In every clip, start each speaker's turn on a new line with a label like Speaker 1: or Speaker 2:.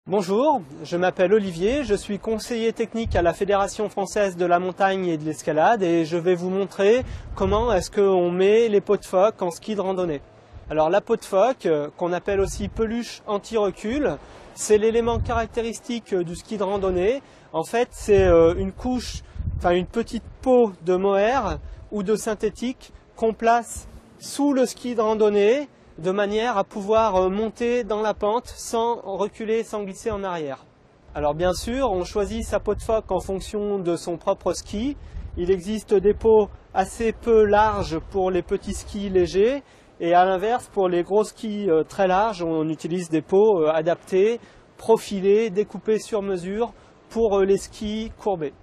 Speaker 1: Bonjour, je m'appelle Olivier, je suis conseiller technique à la Fédération française de la montagne et de l'escalade et je vais vous montrer comment est-ce qu'on met les pots de phoque en ski de randonnée. Alors la peau de phoque, qu'on appelle aussi peluche anti-recul, c'est l'élément caractéristique du ski de randonnée. En fait, c'est une petite peau de mohair ou de synthétique qu'on place sous le ski de randonnée de manière à pouvoir monter dans la pente sans reculer, sans glisser en arrière. Alors bien sûr, on choisit sa peau de phoque en fonction de son propre ski. Il existe des peaux assez peu larges pour les petits skis légers et à l'inverse, pour les gros skis très larges, on utilise des peaux adaptées, profilées, découpées sur mesure pour les skis courbés.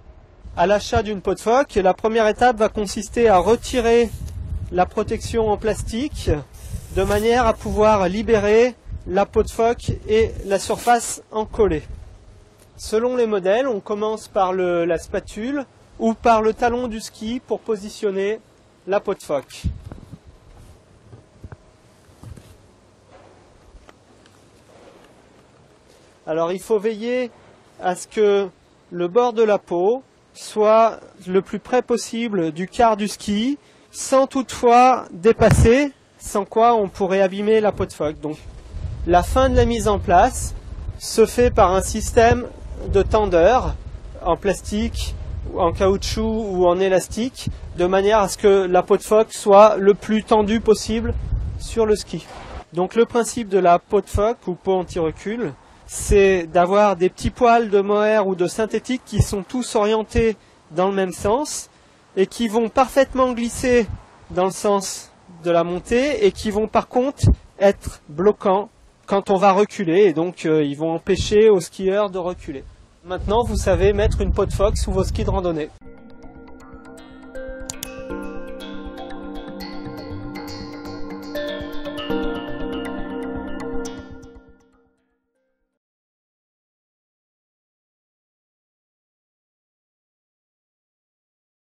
Speaker 1: À l'achat d'une peau de phoque, la première étape va consister à retirer la protection en plastique de manière à pouvoir libérer la peau de phoque et la surface encollée. Selon les modèles, on commence par la spatule ou par le talon du ski pour positionner la peau de phoque. Alors il faut veiller à ce que le bord de la peau soit le plus près possible du quart du ski, sans toutefois dépasser, sans quoi on pourrait abîmer la peau de phoque. Donc la fin de la mise en place se fait par un système de tendeur en plastique, en caoutchouc ou en élastique, de manière à ce que la peau de phoque soit le plus tendue possible sur le ski. Donc le principe de la peau de phoque ou peau anti-recul, c'est d'avoir des petits poils de mohair ou de synthétique qui sont tous orientés dans le même sens et qui vont parfaitement glisser dans le sens de la montée et qui vont par contre être bloquants quand on va reculer et donc ils vont empêcher aux skieurs de reculer. Maintenant vous savez mettre une peau de phoque sous vos skis de randonnée.